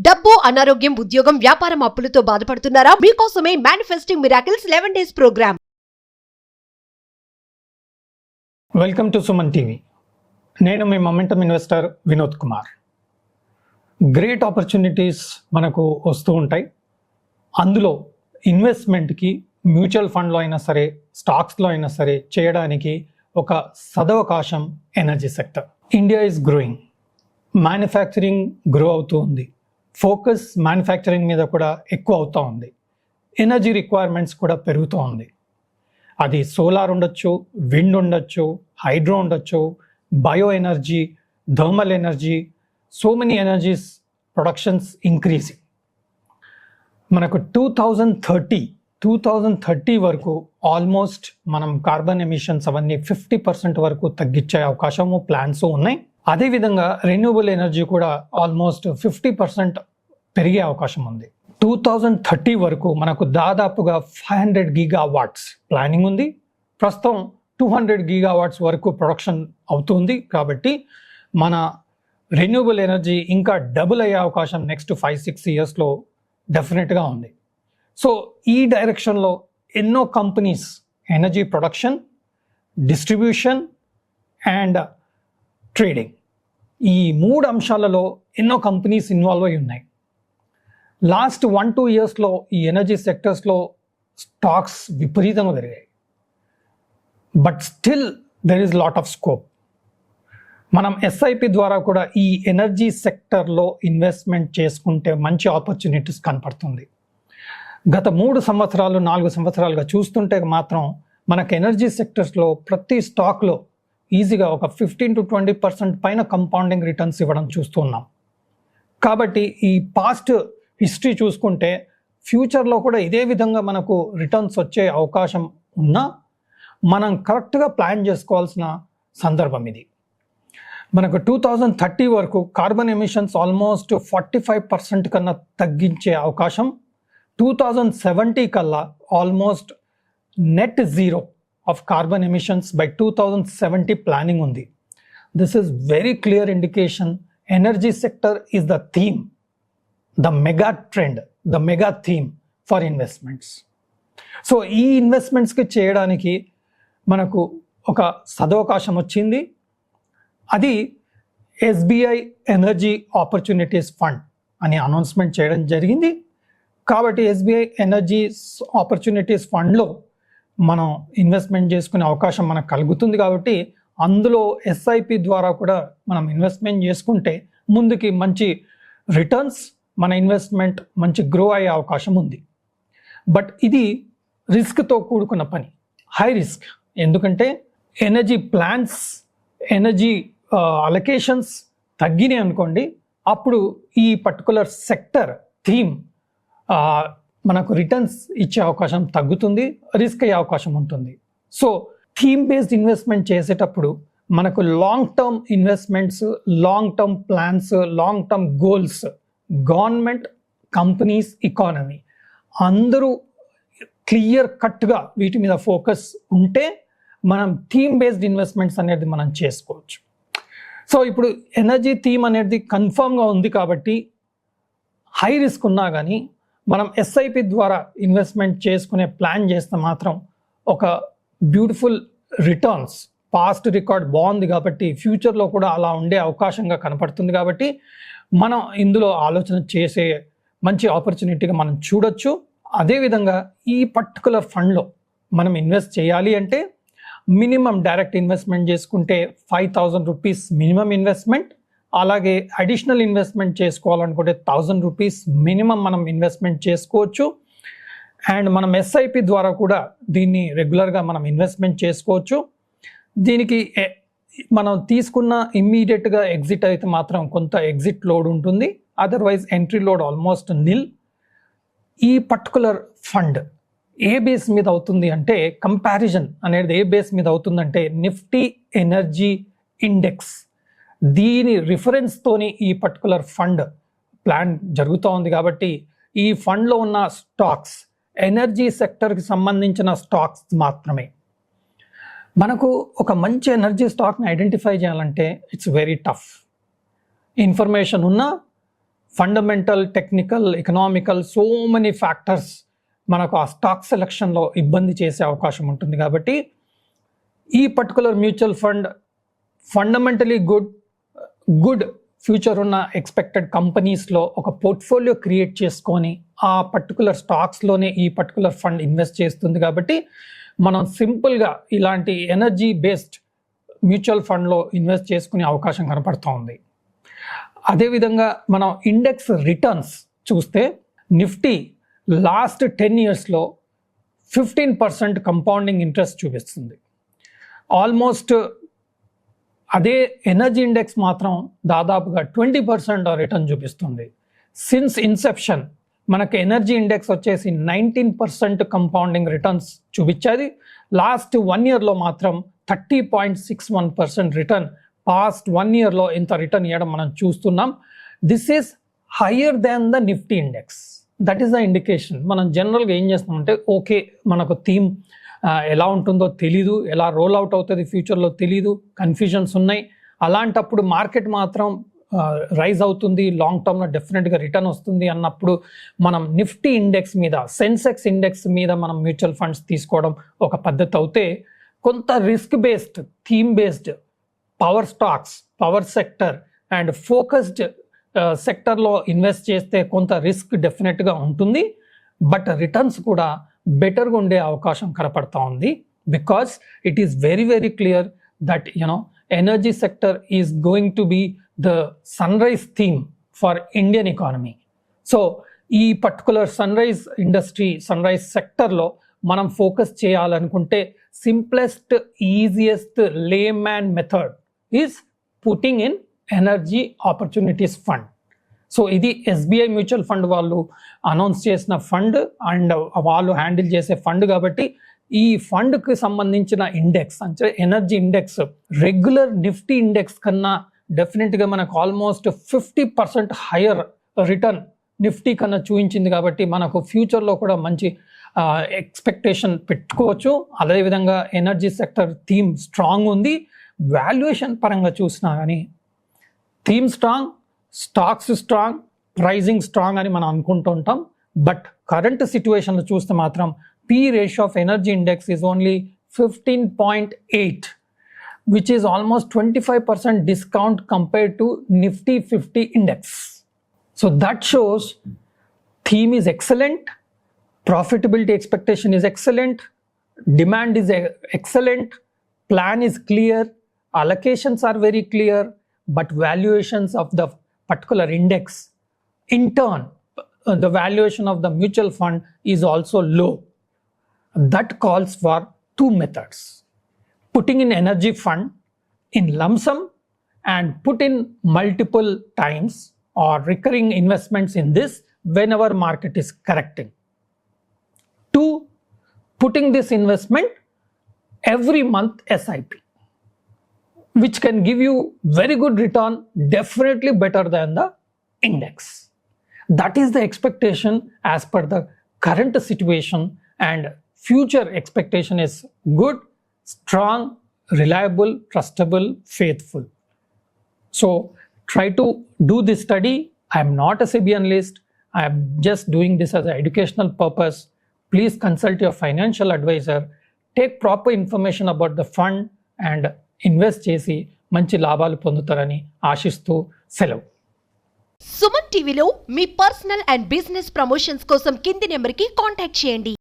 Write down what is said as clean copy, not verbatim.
డబ్బు, అనారోగ్యం, ఉద్యోగం, వ్యాపారం, అప్పులతో బాధపడుతున్నారా? మీకోసమే manifesting miracles 11 days programme. Welcome to Suman TV. నేను మీ momentum investor Vinod Kumar. Great opportunities మనకు వస్తూ ఉంటాయి. అందులో ఇన్వెస్ట్మెంట్కి మ్యూచువల్ ఫండ్లో అయినా సరే, స్టాక్స్లో అయినా సరే చేయడానికి ఒక సదవకాశం energy sector. India is growing, manufacturing grow అవుతూ ఉంది. ఫోకస్ మ్యానుఫ్యాక్చరింగ్ మీద కూడా ఎక్కువ అవుతూ ఉంది. ఎనర్జీ రిక్వైర్మెంట్స్ కూడా పెరుగుతూ ఉంది. అది సోలార్ ఉండొచ్చు, విండ్ ఉండొచ్చు, హైడ్రో ఉండొచ్చు, bio energy, thermal energy, so many energies productions increasing. మనకు 2030 వరకు ఆల్మోస్ట్ మనం కార్బన్ ఎమిషన్స్ అవన్నీ 50% వరకు తగ్గించే అవకాశము ప్లాన్స్ ఉన్నాయి. అదేవిధంగా రెన్యూవబుల్ ఎనర్జీ కూడా ఆల్మోస్ట్ 50% పెరిగే అవకాశం ఉంది. 2030 వరకు మనకు దాదాపుగా 500 GW ప్లానింగ్ ఉంది. ప్రస్తుతం 200 GW వరకు ప్రొడక్షన్ అవుతుంది. కాబట్టి మన రెన్యూవబుల్ ఎనర్జీ ఇంకా డబుల్ అయ్యే అవకాశం నెక్స్ట్ 5-6 ఇయర్స్లో డెఫినెట్గా ఉంది. సో ఈ డైరెక్షన్లో ఎన్నో companies energy production, distribution and trading, ఈ 3 అంశాలలో ఎన్నో కంపెనీస్ ఇన్వాల్వ్ అయి ఉన్నాయి. లాస్ట్ 1-2 ఇయర్స్లో ఈ ఎనర్జీ సెక్టర్స్లో స్టాక్స్ విపరీతంగా పెరిగాయి. But still there is lot of scope. మనం ఎస్ఐపి ద్వారా కూడా ఈ ఎనర్జీ సెక్టర్లో ఇన్వెస్ట్మెంట్ చేసుకుంటే మంచి ఆపర్చునిటీస్ కనపడుతుంది. గత 3 సంవత్సరాలు 4 సంవత్సరాలుగా చూస్తుంటే మాత్రం మనకు ఎనర్జీ సెక్టర్స్లో ప్రతి స్టాక్లో ఈజీగా ఒక 15-20% పైన కంపౌండింగ్ రిటర్న్స్ ఇవ్వడం చూస్తున్నాం. కాబట్టి ఈ పాస్ట్ హిస్టరీ చూసుకుంటే ఫ్యూచర్లో కూడా ఇదే విధంగా మనకు రిటర్న్స్ వచ్చే అవకాశం ఉన్నా మనం కరెక్ట్గా ప్లాన్ చేసుకోవాల్సిన సందర్భం ఇది. మనకు 2030 వరకు కార్బన్ ఎమిషన్స్ ఆల్మోస్ట్ 45% కన్నా తగ్గించే అవకాశం, 2070 కల్లా almost net zero of carbon emissions by 2070 planning undi. This is very clear indication energy sector is the theme, the mega trend, the mega theme for investments. So ee investments ki cheyadaniki manaku oka sadavakasham vachindi. Adi SBI Energy Opportunities Fund ani announcement cheyadam jarigindi. Kabatti SBI Energy Opportunities Fund lo మనం investment చేసుకునే అవకాశం మనకు కలుగుతుంది. కాబట్టి అందులో SIP ద్వారా కూడా మనం ఇన్వెస్ట్మెంట్ చేసుకుంటే ముందుకి మంచి రిటర్న్స్, మన ఇన్వెస్ట్మెంట్ మంచి గ్రో అయ్యే అవకాశం ఉంది. బట్ ఇది రిస్క్తో కూడుకున్న పని, హై రిస్క్. ఎందుకంటే ఎనర్జీ ప్లాన్స్, ఎనర్జీ అలొకేషన్స్ తగ్గినాయి అనుకోండి, అప్పుడు ఈ పర్టికులర్ సెక్టర్ థీమ్ మనకు రిటర్న్స్ ఇచ్చే అవకాశం తగ్గుతుంది, రిస్క్ అయ్యే అవకాశం ఉంటుంది. సో థీమ్ బేస్డ్ ఇన్వెస్ట్మెంట్ చేసేటప్పుడు మనకు long term investments, long term plans, long term goals, government, companies, economy అందరూ క్లియర్ కట్గా వీటి మీద ఫోకస్ ఉంటే మనం థీమ్ బేస్డ్ ఇన్వెస్ట్మెంట్స్ అనేది మనం చేసుకోవచ్చు. సో ఇప్పుడు ఎనర్జీ థీమ్ అనేది కన్ఫర్మ్గా ఉంది కాబట్టి హై రిస్క్ ఉన్నా కానీ మనం ఎస్ఐపి ద్వారా ఇన్వెస్ట్మెంట్ చేసుకునే ప్లాన్ చేస్తే మాత్రం ఒక బ్యూటిఫుల్ రిటర్న్స్, పాస్ట్ రికార్డ్ బాగుంది కాబట్టి ఫ్యూచర్లో కూడా అలా ఉండే అవకాశంగా కనపడుతుంది. కాబట్టి మనం ఇందులో ఆలోచన చేసే మంచి ఆపర్చునిటీగా మనం చూడొచ్చు. అదేవిధంగా ఈ పర్టికులర్ ఫండ్లో మనం ఇన్వెస్ట్ చేయాలి అంటే మినిమం డైరెక్ట్ ఇన్వెస్ట్మెంట్ చేసుకుంటే 5,000 రూపీస్ మినిమం ఇన్వెస్ట్మెంట్. అలాగే అడిషనల్ ఇన్వెస్ట్మెంట్ చేసుకోవాలనుకుంటే 1,000 రూపీస్ మినిమం మనం ఇన్వెస్ట్మెంట్ చేసుకోవచ్చు. అండ్ మనం ఎస్ఐపి ద్వారా కూడా దీన్ని రెగ్యులర్గా మనం ఇన్వెస్ట్మెంట్ చేసుకోవచ్చు. దీనికి మనం తీసుకున్న ఇమ్మీడియట్గా ఎగ్జిట్ అయితే మాత్రం కొంత ఎగ్జిట్ లోడ్ ఉంటుంది, అదర్వైజ్ ఎంట్రీ లోడ్ ఆల్మోస్ట్ నిల్. ఈ పర్టికులర్ ఫండ్ ఏ బేస్ మీద అవుతుంది అంటే, కంపారిజన్ అనేది ఏ బేస్ మీద అవుతుందంటే నిఫ్టీ ఎనర్జీ ఇండెక్స్, దీని రిఫరెన్స్తోని ఈ పర్టికులర్ ఫండ్ ప్లాన్ జరుగుతూ ఉంది. కాబట్టి ఈ ఫండ్లో ఉన్న స్టాక్స్ ఎనర్జీ సెక్టర్కి సంబంధించిన స్టాక్స్ మాత్రమే. మనకు ఒక మంచి ఎనర్జీ స్టాక్ని ఐడెంటిఫై చేయాలంటే ఇట్స్ వెరీ టఫ్. ఇన్ఫర్మేషన్ ఉన్నా fundamental, technical, economical, so many factors మనకు ఆ స్టాక్ సెలక్షన్లో ఇబ్బంది చేసే అవకాశం ఉంటుంది. కాబట్టి ఈ particular mutual fund fundamentally good future ఉన్న ఎక్స్పెక్టెడ్ కంపెనీస్లో ఒక పోర్ట్ఫోలియో క్రియేట్ చేసుకొని ఆ పర్టికులర్ స్టాక్స్లోనే ఈ పర్టికులర్ ఫండ్ ఇన్వెస్ట్ చేస్తుంది. కాబట్టి మనం సింపుల్గా ఇలాంటి ఎనర్జీ బేస్డ్ మ్యూచువల్ ఫండ్లో ఇన్వెస్ట్ చేసుకునే అవకాశం కనపడుతూ ఉంది. అదేవిధంగా మనం ఇండెక్స్ రిటర్న్స్ చూస్తే నిఫ్టీ లాస్ట్ 10 yearsలో 15% కంపౌండింగ్ ఇంట్రెస్ట్ చూపిస్తుంది. ఆల్మోస్ట్ అదే ఎనర్జీ ఇండెక్స్ మాత్రం దాదాపుగా 20% రిటర్న్ చూపిస్తుంది. సిన్స్ ఇన్సెప్షన్ మనకు ఎనర్జీ ఇండెక్స్ వచ్చేసి 19% కంపౌండింగ్ రిటర్న్స్ చూపించేది. లాస్ట్ 1 yearలో మాత్రం 30.61% రిటర్న్. పాస్ట్ 1 yearలో ఇంత రిటర్న్ ఇవ్వడం మనం చూస్తున్నాం. This is higher than the Nifty index. That is the indication. మనం జనరల్గా ఏం చేస్తామంటే ఓకే మనకు థీమ్ ఎలా ఉంటుందో తెలీదు, ఎలా రోల్ అవుట్ అవుతుంది ఫ్యూచర్లో తెలీదు, కన్ఫ్యూజన్స్ ఉన్నాయి. అలాంటప్పుడు మార్కెట్ మాత్రం రైజ్ అవుతుంది, లాంగ్ టర్మ్లో డెఫినెట్గా రిటర్న్ వస్తుంది అన్నప్పుడు మనం నిఫ్టీ ఇండెక్స్ మీద, సెన్సెక్స్ ఇండెక్స్ మీద మనం మ్యూచువల్ ఫండ్స్ తీసుకోవడం ఒక పద్ధతి అవుతే, కొంత risk based, theme based power stocks, power sector and focused సెక్టర్లో ఇన్వెస్ట్ చేస్తే కొంత రిస్క్ డెఫినెట్గా ఉంటుంది. బట్ రిటర్న్స్ కూడా బెటర్గా ఉండే అవకాశం కనపడతా ఉంది. Because it is very very clear that energy sector is going to be the sunrise theme for Indian economy. So ఈ పర్టికులర్ సన్రైజ్ ఇండస్ట్రీ, సన్రైజ్ సెక్టర్లో మనం ఫోకస్ చేయాలనుకుంటే simplest, easiest layman method is putting in energy opportunities fund. So ఇది SBI mutual fund వాళ్ళు announce చేసిన fund and వాళ్ళు handle చేసే fund. కాబట్టి ఈ ఫండ్కి సంబంధించిన ఇండెక్స్ అంటే energy index regular Nifty index కన్నా డెఫినెట్గా మనకు ఆల్మోస్ట్ 50% హయ్యర్ రిటర్న్ నిఫ్టీ కన్నా చూపించింది. కాబట్టి మనకు ఫ్యూచర్లో కూడా మంచి ఎక్స్పెక్టేషన్ పెట్టుకోవచ్చు. అదేవిధంగా ఎనర్జీ సెక్టర్ థీమ్ స్ట్రాంగ్ ఉంది. వాల్యుయేషన్ పరంగా చూసినా కానీ theme strong, stocks strong, pricing strong అని మనం అనుకుంటూ ఉంటాం. బట్ కరెంట్ సిచ్యువేషన్లో చూస్తే మాత్రం P ratio of energy index is only 15.8, which is almost 25% discount compared to Nifty 50 index. So that shows theme is excellent, profitability expectation is excellent, demand is excellent, plan is clear, allocations are very clear, but valuations of the particular index, in turn, the valuation of the mutual fund is also low. That calls for two methods: putting in energy fund in lump sum and put in multiple times or recurring investments in this whenever market is correcting. Two, putting this investment every month SIP, which can give you very good return, definitely better than the index. That is the expectation as per the current situation, and future expectation is good, strong, reliable, trustable, faithful. So try to do this study. I am not a SEBI analyst. I am just doing this as an educational purpose. Please consult your financial advisor. Take proper information about the fund and invest చేసి మంచి లాభాలు పొందుతారని ఆశిస్తూ సెలవు. సుమన్ టీవీలో మీ personal and business promotions కోసం కింది నెంబర్కి కాంటాక్ట్ చేయండి.